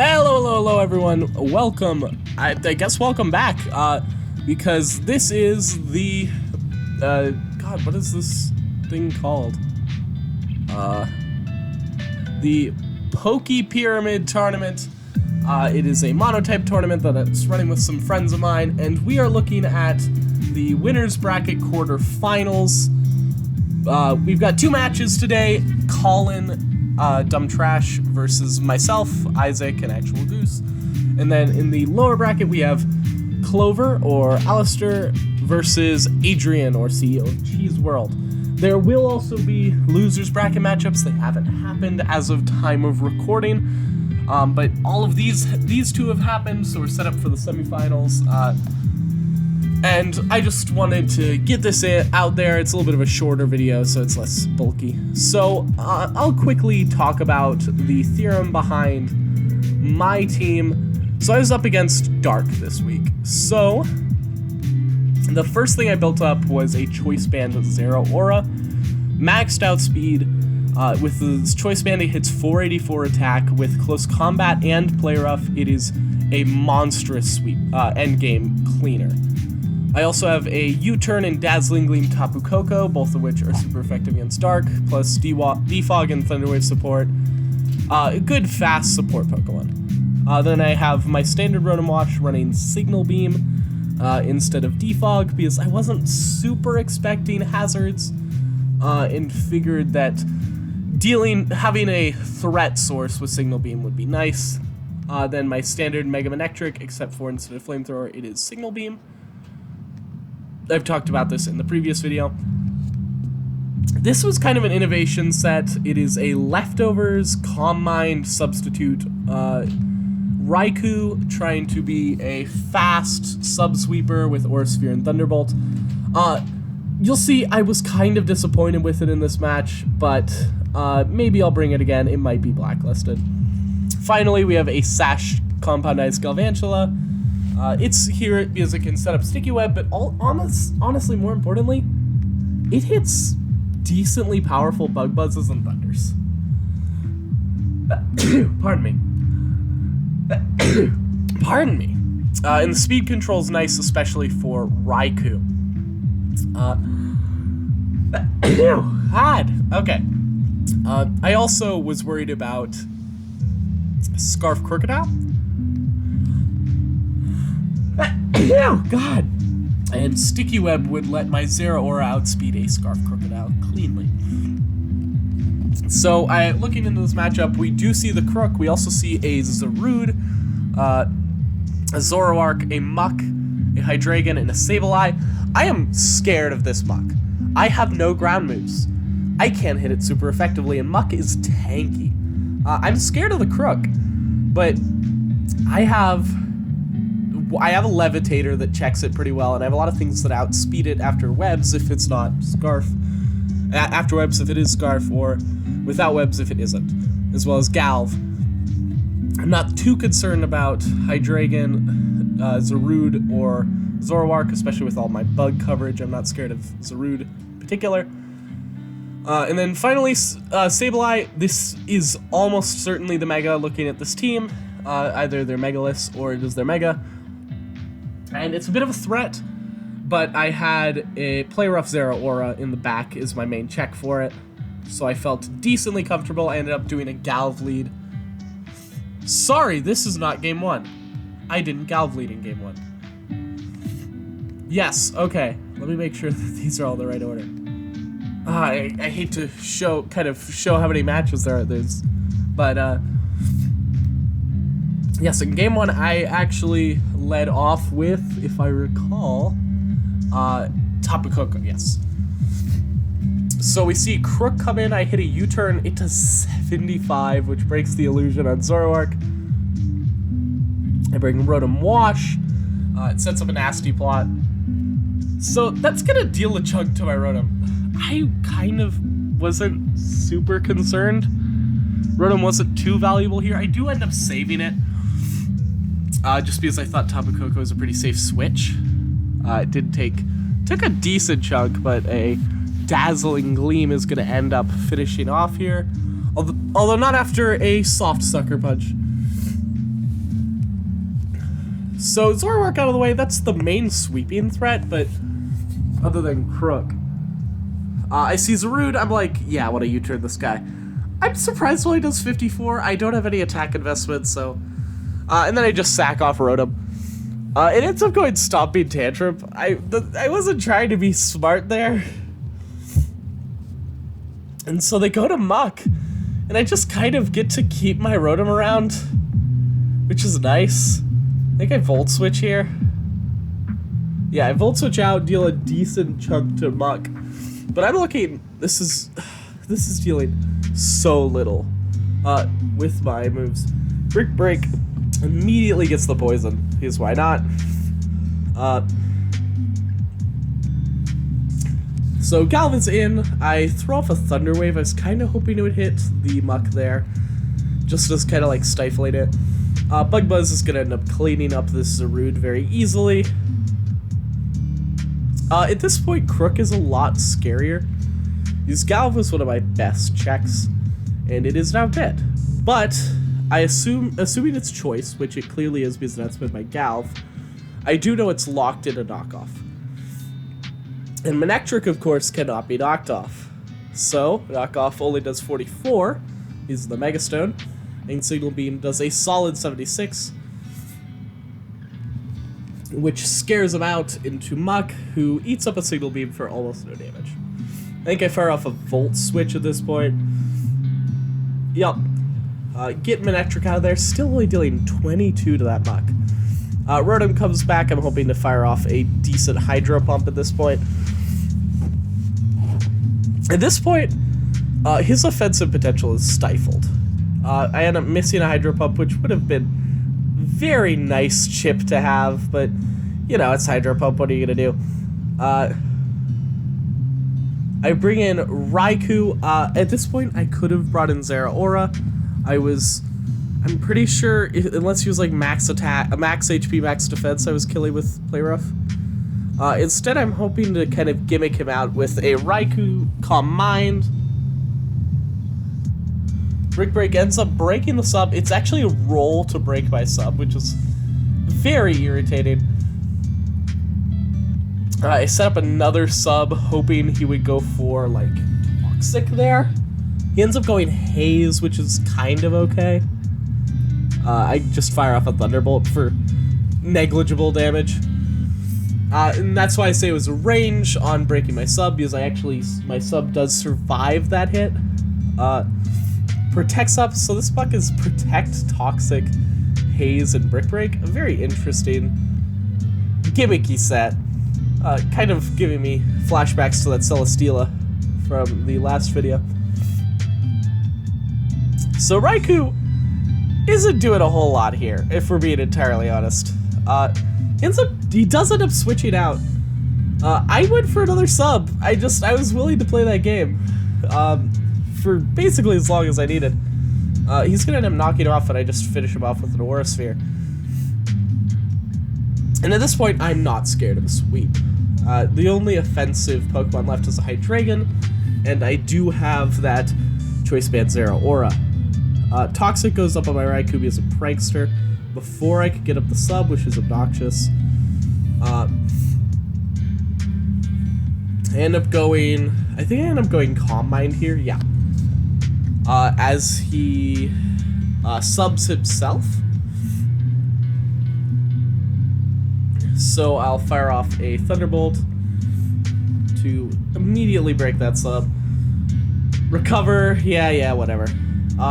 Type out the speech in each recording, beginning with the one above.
Hello, everyone. Welcome. I guess welcome back, because this is the, God, what is this thing called? The PokePyramid tournament. It is a Monotype tournament that it's running with some friends of mine, and we are looking at the winners bracket quarterfinals. We've got two matches today. Colin Dumb Trash versus myself, Isaac, and Actual Goose. And then in the lower bracket, we have Clover, or Alistair, versus Adrian, or CEO of Cheese World. There will also be losers bracket matchups. They haven't happened as of time of recording, but all of these two have happened, so we're set up for the semifinals. And I just wanted to get this out there. It's a little bit of a shorter video, so it's less bulky. So I'll quickly talk about the theorem behind my team. So I was up against Dark this week. So the first thing I built up was a Choice Band Zero Aura. Maxed out speed. With the Choice Band, it hits 484 attack. With close combat and play rough, it is a monstrous sweep, endgame cleaner. I also have a U-Turn and Dazzling Gleam Tapu Koko, both of which are super effective against Dark, plus Defog and Thunderwave support. A good fast support Pokemon. Then I have my standard Rotom Wash running Signal Beam instead of Defog, because I wasn't super expecting hazards, and figured that having a threat source with Signal Beam would be nice. Then my standard Mega Manectric, except for instead of Flamethrower, it is Signal Beam. I've talked about this in the previous video. This was kind of an innovation set. It is a Leftovers Calm Mind substitute. Raikou trying to be a fast Subsweeper with Aura Sphere and Thunderbolt. You'll see I was kind of disappointed with it in this match, but maybe I'll bring it again. It might be blacklisted. Finally, we have a Sash Compound Ice Galvantula. It's here because it can set up Sticky Web, but honestly, more importantly, it hits decently powerful Bug Buzzes and Thunders. Pardon me. Pardon me. And the speed control's nice, especially for Raikou. Hard. Okay. I also was worried about Scarf Crocodile. Oh, God. And Sticky Web would let my Zero Aura outspeed a Scarf Crocodile cleanly. So, looking into this matchup, we do see the Crook. We also see a Zarude, a Zoroark, a Muck, a Hydreigon, and a Sableye. I am scared of this Muck. I have no ground moves. I can't hit it super effectively, and Muck is tanky. I'm scared of the Crook, but I have a Levitator that checks it pretty well, and I have a lot of things that outspeed it after webs if it's not Scarf. After webs if it is Scarf, or without webs if it isn't, as well as Galv. I'm not too concerned about Hydreigon, Zarude, or Zoroark, especially with all my bug coverage. I'm not scared of Zarude in particular. And then finally, Sableye. This is almost certainly the Mega looking at this team. Either they're Megaliths or it is their Mega. And it's a bit of a threat, but I had a Play Rough Zero Aura in the back is my main check for it, so I felt decently comfortable. I ended up doing a Galv lead. Sorry, this is not game one. I didn't Galv lead in game one. Yes, okay. Let me make sure that these are all the right order. I hate to show how many matches there are. But yes, in game one, I actually led off with, if I recall, Tapu Koko, yes. So we see Crook come in, I hit a U-turn, it does 75, which breaks the illusion on Zoroark. I bring Rotom Wash, it sets up a nasty plot. So that's gonna deal a chunk to my Rotom. I kind of wasn't super concerned. Rotom wasn't too valuable here. I do end up saving it. Just because I thought Tapu Koko was a pretty safe switch. It took a decent chunk, but a Dazzling Gleam is going to end up finishing off here. Although not after a soft Sucker Punch. So Zoroark out of the way, that's the main sweeping threat, but other than Crook. I see Zarude, I'm like, yeah, I want to U-turn this guy. I'm surprised he does 54. I don't have any attack investment, so... and then I just sack off Rotom. It ends up going Stomping Tantrum. I wasn't trying to be smart there. And so they go to Muck. And I just kind of get to keep my Rotom around, which is nice. I think I Volt Switch here. Yeah, I Volt Switch out, deal a decent chunk to Muck. But I'm looking, this is dealing so little with my moves. Brick Break immediately gets the poison, because why not? So Galvan's in, I throw off a Thunder Wave. I was kind of hoping it would hit the Muck there, just as kind of like stifling it. Bug Buzz is going to end up cleaning up this Zarude very easily. At this point, Crook is a lot scarier. Because Galv was one of my best checks, and it is now dead. But I assuming it's choice, which it clearly is because that's with my Galv, I do know it's locked in a knockoff. And Manectric, of course, cannot be knocked off. So, knockoff only does 44, uses the Mega Stone, and Signal Beam does a solid 76, which scares him out into Muck, who eats up a Signal Beam for almost no damage. I think I fire off a Volt Switch at this point. Yup. Get Manectric out of there, still only dealing 22 to that Muck. Rotom comes back, I'm hoping to fire off a decent Hydro Pump at this point. At this point, his offensive potential is stifled. I end up missing a Hydro Pump, which would have been very nice chip to have, but, you know, it's Hydro Pump, what are you gonna do? I bring in Raikou. At this point, I could have brought in Zeraora. I'm pretty sure, unless he was like max attack, max HP, max defense, I was killing with Play Rough. Instead, I'm hoping to kind of gimmick him out with a Raikou Calm Mind. Brick Break ends up breaking the sub. It's actually a roll to break my sub, which is very irritating. I set up another sub, hoping he would go for, like, Toxic there. He ends up going Haze, which is kind of okay. I just fire off a Thunderbolt for negligible damage. And that's why I say it was a range on breaking my sub, because my sub does survive that hit. Protects up, so this buck is Protect, Toxic, Haze, and Brick Break. A very interesting, gimmicky set. Kind of giving me flashbacks to that Celesteela from the last video. So Raikou isn't doing a whole lot here, if we're being entirely honest. He does end up switching out. I went for another sub. I was willing to play that game for basically as long as I needed. He's gonna end up knocking off, and I just finish him off with an Aura Sphere. And at this point, I'm not scared of a sweep. The only offensive Pokemon left is a Hydreigon, and I do have that Choice Band Zeraora. Toxic goes up on my Raikou as a Prankster before I could get up the sub, which is obnoxious. I think I end up going Calm Mind here, yeah. As he subs himself. So I'll fire off a Thunderbolt to immediately break that sub. Recover, yeah, whatever.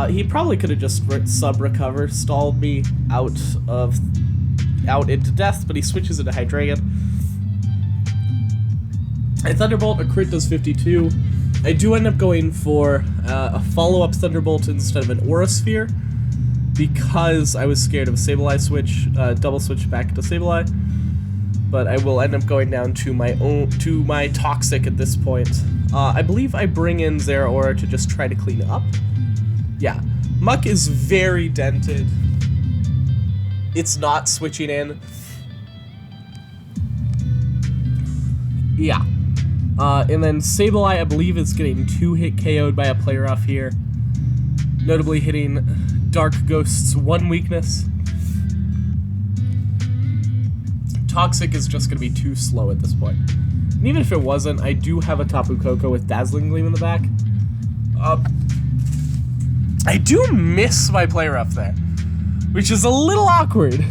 He probably could have just sub-recover, stalled me out into death, but he switches into Hydreigon. I Thunderbolt, a crit does 52. I do end up going for a follow-up Thunderbolt instead of an Aura Sphere, because I was scared of a Sableye switch, double switch back to Sableye. But I will end up going down to my Toxic at this point. I believe I bring in Zeraora to just try to clean up. Yeah, Muck is very dented. It's not switching in. Yeah. And then Sableye, I believe, is getting 2-hit KO'd by a Play Rough here. Notably hitting Dark Ghost's 1 weakness. Toxic is just going to be too slow at this point. And even if it wasn't, I do have a Tapu Koko with Dazzling Gleam in the back. I do miss my play rough there, which is a little awkward.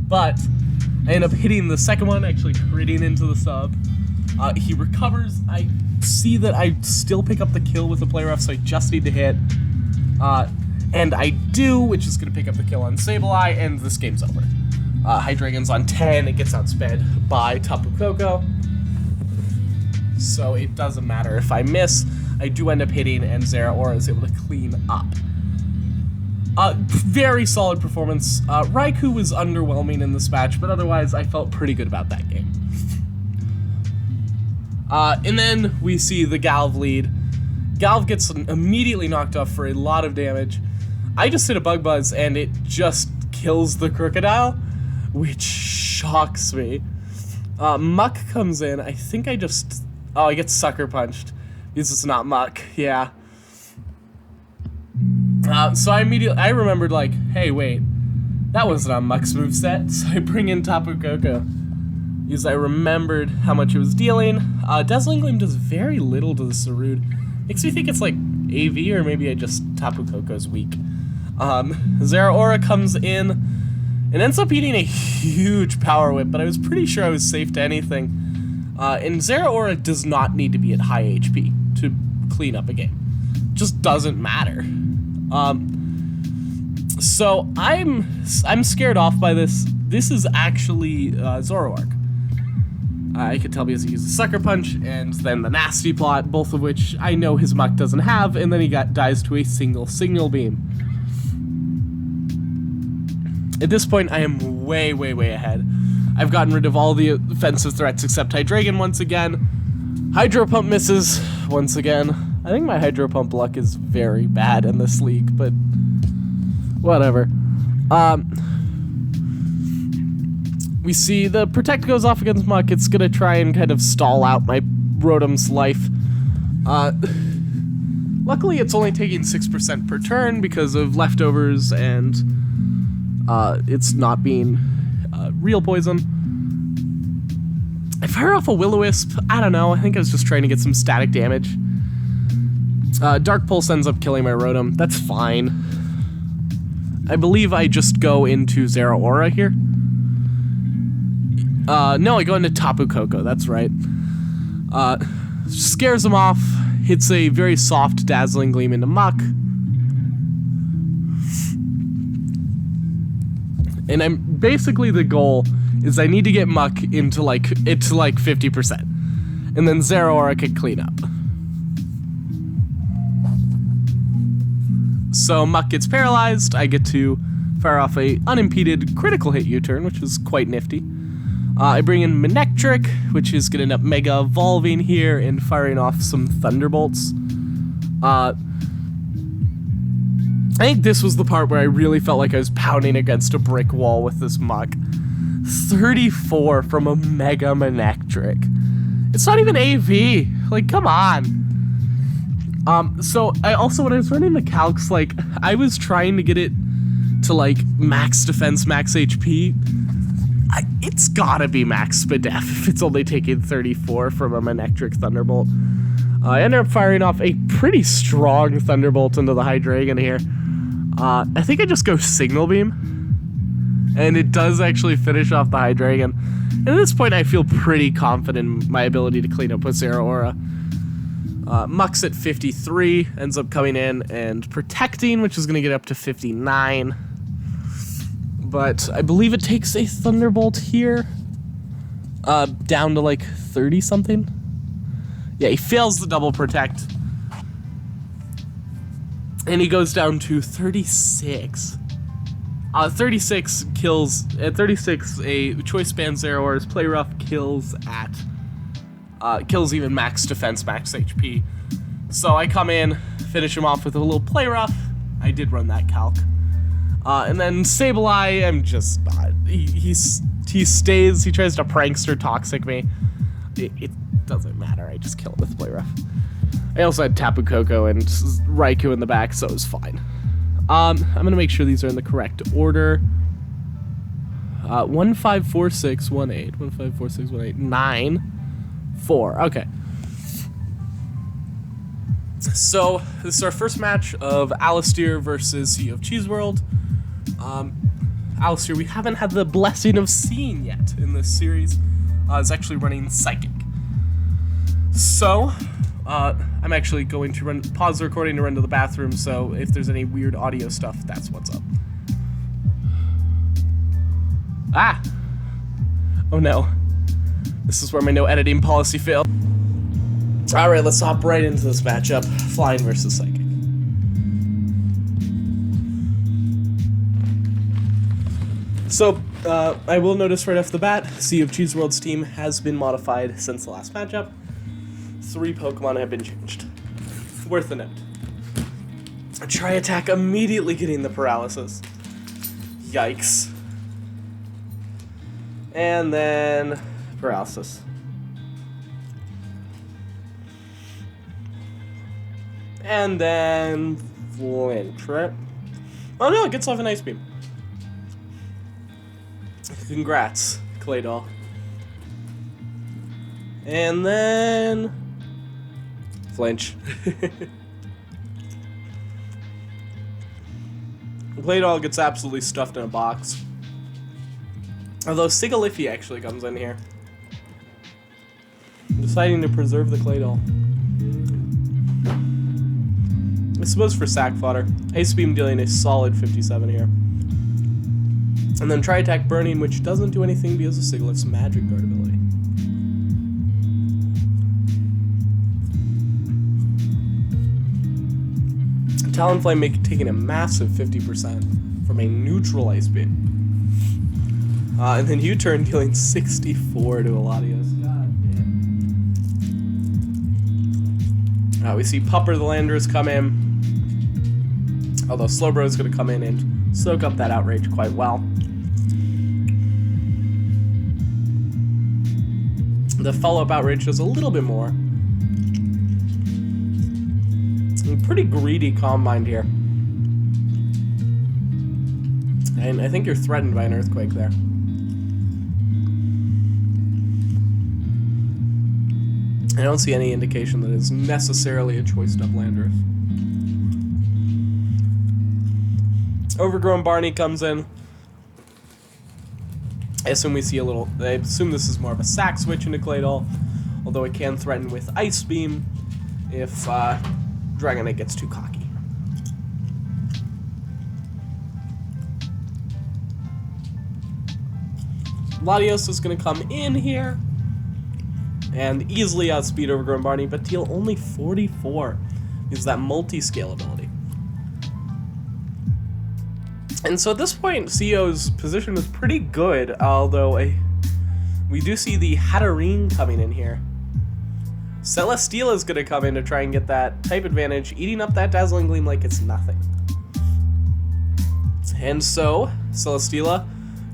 But I end up hitting the second one, actually critting into the sub. He recovers. I see that I still pick up the kill with the play rough, so I just need to hit. And I do, which is going to pick up the kill on Sableye, and this game's over. Hydreigon's on 10, it gets outsped by Tapu Koko. So it doesn't matter if I miss, I do end up hitting, and Zeraora is able to clean up. Very solid performance. Raikou was underwhelming in this match, but otherwise I felt pretty good about that game. And then we see the Galv lead. Galv gets immediately knocked off for a lot of damage. I just hit a Bug Buzz and it just kills the Crocodile, which shocks me. Muck comes in. I think I get Sucker Punched. This is not Muck, yeah. So I remembered, like, hey, wait, that wasn't on Muck's moveset, so I bring in Tapu Koko. Because I remembered how much it was dealing. Dazzling Gleam does very little to the Sarud. Makes me think it's like AV, or maybe Tapu Koko's weak. Zeraora comes in and ends up eating a huge Power Whip, but I was pretty sure I was safe to anything. And Zeraora does not need to be at high HP to clean up a game. Just doesn't matter. So I'm scared off by this. This is actually Zoroark. I could tell because he uses Sucker Punch and then the Nasty Plot, both of which I know his Muck doesn't have, and then he dies to a single Signal Beam. At this point, I am way, way, way ahead. I've gotten rid of all the offensive threats except Hydreigon once again. Hydro Pump misses once again. I think my Hydro Pump luck is very bad in this league, but whatever. We see the Protect goes off against Muck. It's gonna try and kind of stall out my Rotom's life. Luckily, it's only taking 6% per turn because of leftovers and it's not being real poison. I fire off a Will-O-Wisp. I don't know. I think I was just trying to get some static damage. Dark Pulse ends up killing my Rotom. That's fine. I believe I just go into Zeraora here. No, I go into Tapu Koko, that's right. Scares him off, hits a very soft Dazzling Gleam into Muck. And basically the goal is I need to get Muck into like 50%. And then Zeraora can clean up. So Muck gets paralyzed, I get to fire off a unimpeded critical hit U-turn, which is quite nifty. I bring in Manectric, which is going to end up Mega Evolving here and firing off some Thunderbolts. I think this was the part where I really felt like I was pounding against a brick wall with this Muck. 34 from a Mega Manectric. It's not even AV. Like, come on. So I also, when I was running the calcs, like, I was trying to get it to, like, max defense, max HP. It's gotta be max Spadef if it's only taking 34 from a Manectric Thunderbolt. I ended up firing off a pretty strong Thunderbolt into the Hydreigon here. I think I just go Signal Beam. And it does actually finish off the Hydreigon. And at this point, I feel pretty confident in my ability to clean up with Zeraora. Muck's at 53, ends up coming in and protecting, which is going to get up to 59. But I believe it takes a Thunderbolt here. Down to like 30 something. Yeah, he fails the double protect. And he goes down to 36. 36 kills. At 36, a Choice Band Zeraora's Play Rough kills even max defense, max HP. So I come in, finish him off with a little Play Rough. I did run that calc. And then Sableye, I'm just not. He stays, he tries to prankster Toxic me. It doesn't matter, I just kill him with Play Rough. I also had Tapu Koko and Raikou in the back, so it was fine. I'm gonna make sure these are in the correct order. 154618. 154618. 9 4. Okay. So this is our first match of Alistair versus CEO of Cheese World. Alistair, we haven't had the blessing of seeing yet in this series. Is actually running Psychic. So, I'm actually going to pause the recording to run to the bathroom, so if there's any weird audio stuff, that's what's up. Ah! Oh no. This is where my no editing policy failed. Alright, let's hop right into this matchup. Flying versus Psychic. So, I will notice right off the bat, Sea of Cheese World's team has been modified since the last matchup. 3 Pokemon have been changed. Worth a note. Try attack immediately getting the paralysis. Yikes. And then paralysis. And then flinch, right? Oh no, it gets off an Ice Beam. Congrats, Claydol. And then flinch. Claydol gets absolutely stuffed in a box. Although Sigilyph actually comes in here. I'm deciding to preserve the Claydol. I suppose for sack fodder. Ice Beam dealing a solid 57 here. And then Tri Attack Burning, which doesn't do anything because of Sigilyph's Magic Guard ability. Talonflame taking a massive 50% from a neutral Ice Beam. And then U-Turn dealing 64 to Eladios. God damn. We see Pupper the Landorus come in. Although Slowbro is going to come in and soak up that outrage quite well. The follow-up outrage does a little bit more. Pretty greedy Calm Mind here. And I think you're threatened by an Earthquake there. I don't see any indication that it's necessarily a choiced up Landorus. Overgrown Barney comes in. I assume we see a little... I assume this is more of a sack switch into Claydol, although it can threaten with Ice Beam if Dragonite gets too cocky. Latios is going to come in here and easily outspeed Overgrown Barney, but deal only 44 because that multi-scale ability. And so at this point, CEO's position is pretty good, although we do see the Hatterene coming in here. Celesteela is going to come in to try and get that type advantage, eating up that Dazzling Gleam like it's nothing. And so, Celesteela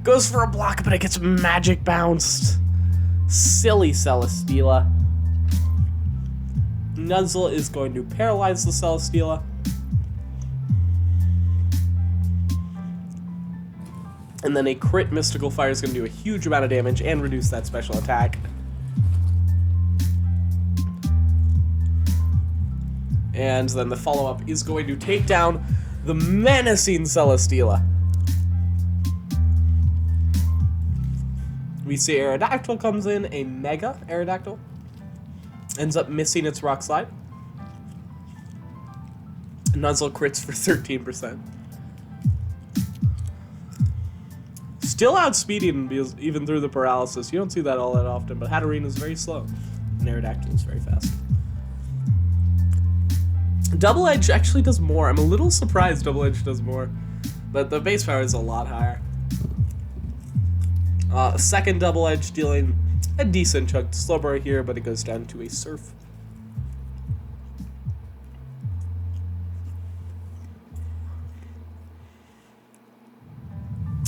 goes for a block, but it gets magic bounced. Silly Celesteela. Nuzzle is going to paralyze the Celesteela. And then a crit Mystical Fire is going to do a huge amount of damage and reduce that special attack. And then the follow-up is going to take down the menacing Celesteela. We see Aerodactyl comes in, a Mega Aerodactyl. Ends up missing its Rock Slide. Nuzzle crits for 13%. Still outspeeding even through the paralysis. You don't see that all that often, but Hatterene is very slow. And Aerodactyl is very fast. Double Edge actually does more. I'm a little surprised Double Edge does more. But the base power is a lot higher. Second Double Edge dealing a decent chunk to Slowbro here, but it goes down to a Surf.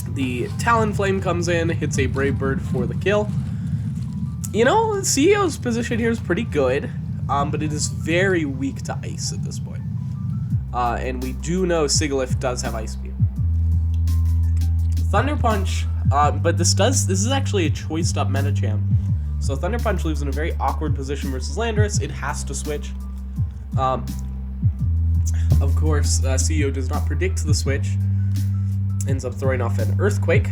The Talonflame comes in, hits a Brave Bird for the kill. You know, CEO's position here is pretty good, but it is very weak to Ice at this point. And we do know Sigilyph does have Ice Beam. Thunder Punch, but this is actually a choiced up Medicham. So Thunder Punch leaves in a very awkward position versus Landorus. It has to switch. Of course, CEO does not predict the switch. Ends up throwing off an Earthquake,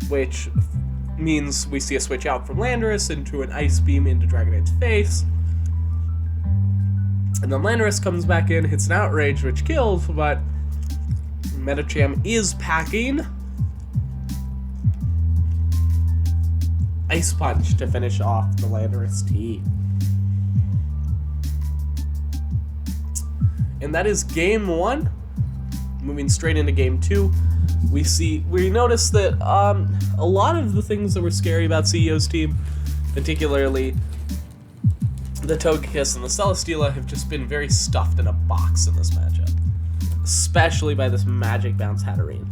which means we see a switch out from Landorus into an Ice Beam into Dragonite's face. And then Landorus comes back in, hits an Outrage, which kills, but Medicham is packing Ice Punch to finish off the Landorus T. And that is game 1. Moving straight into game 2, we notice that a lot of the things that were scary about CEO's team, particularly the Togekiss and the Celesteela, have just been very stuffed in a box in this matchup. Especially by this Magic Bounce Hatterene.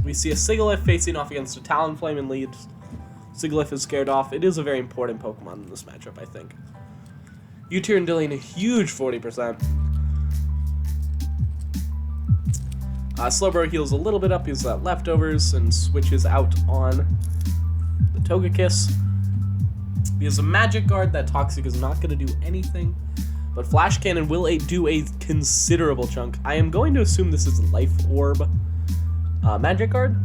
We see a Sigilyph facing off against a Talonflame in lead. Sigilyph is scared off. It is a very important Pokemon in this matchup, I think. U-Turn dealing a huge 40%. Slowbro heals a little bit up, uses that leftovers, and switches out on the Togekiss. He has a Magic Guard. That Toxic is not going to do anything. But Flash Cannon will do a considerable chunk. I am going to assume this is Life Orb Magic Guard.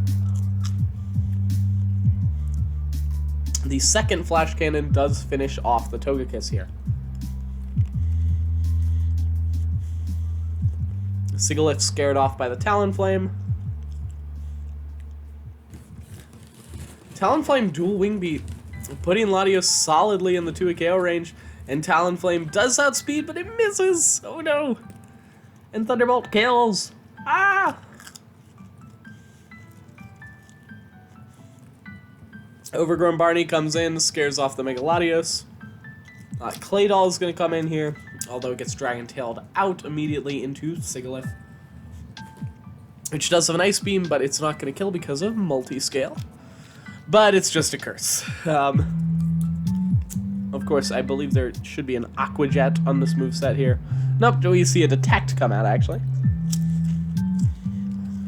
The second Flash Cannon does finish off the Togekiss here. Sigilyph scared off by the Talonflame. Talonflame Dual Wing Beat, putting Latios solidly in the 2 KO range. And Talonflame does outspeed, but it misses! Oh no! And Thunderbolt kills! Ah! Overgrown Barney comes in, scares off the Mega Latios. Claydol is going to come in here, although it gets Dragon-tailed out immediately into Sigilyph. Which does have an Ice Beam, but it's not going to kill because of Multi-Scale. But it's just a curse. Of course, I believe there should be an Aqua Jet on this moveset here. Nope, we see a Detect come out, actually.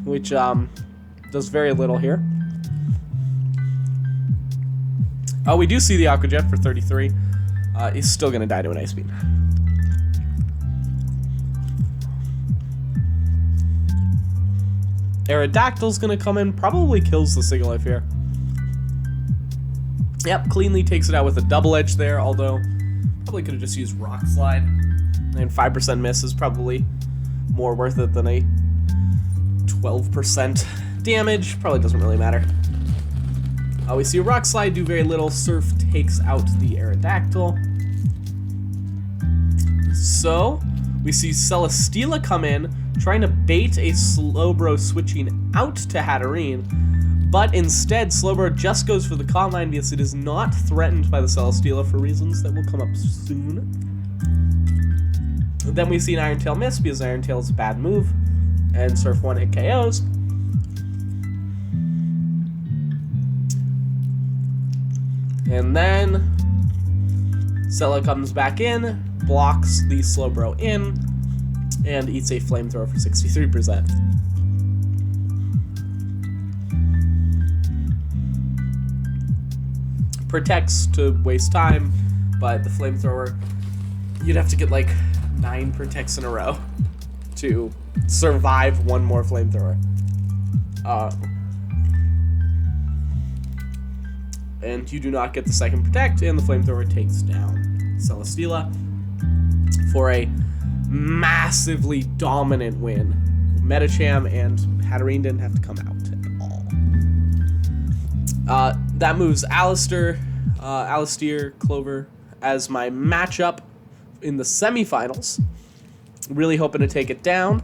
Which, does very little here. Oh, we do see the Aqua Jet for 33. He's still gonna die to an Ice Beam. Aerodactyl's gonna come in, probably kills the Sigilyph here. Yep, cleanly takes it out with a double edge there, although probably could have just used Rock Slide. And 5% miss is probably more worth it than a 12% damage. Probably doesn't really matter. We see a Rock Slide do very little. Surf takes out the Aerodactyl. So, we see Celesteela come in, trying to bait a Slowbro switching out to Hatterene. But instead, Slowbro just goes for the Calm Mind because it is not threatened by the Celesteela for reasons that will come up soon. Then we see an Iron Tail miss because Iron Tail is a bad move, and Surf 1-hit KOs. And then Cella comes back in, blocks the Slowbro in, and eats a Flamethrower for 63%. Protects to waste time, but the Flamethrower, you'd have to get like 9 Protects in a row to survive one more Flamethrower. And you do not get the second Protect, and the Flamethrower takes down Celesteela for a massively dominant win. Medicham and Hatterene didn't have to come out at all. That moves Alistair, Clover as my matchup in the semifinals. Really hoping to take it down.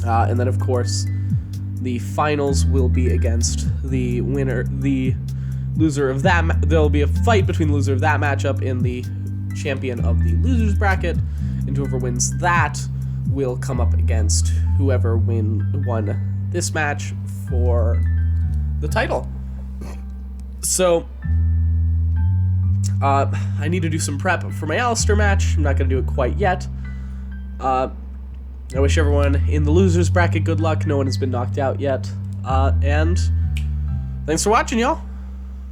And then, of course, the finals will be against the winner, the loser of that. There'll be a fight between the loser of that matchup and the champion of the losers bracket, and whoever wins that will come up against whoever won this match for the title. So, I need to do some prep for my Alistair match. I'm not going to do it quite yet. I wish everyone in the losers bracket good luck. No one has been knocked out yet. And thanks for watching, y'all.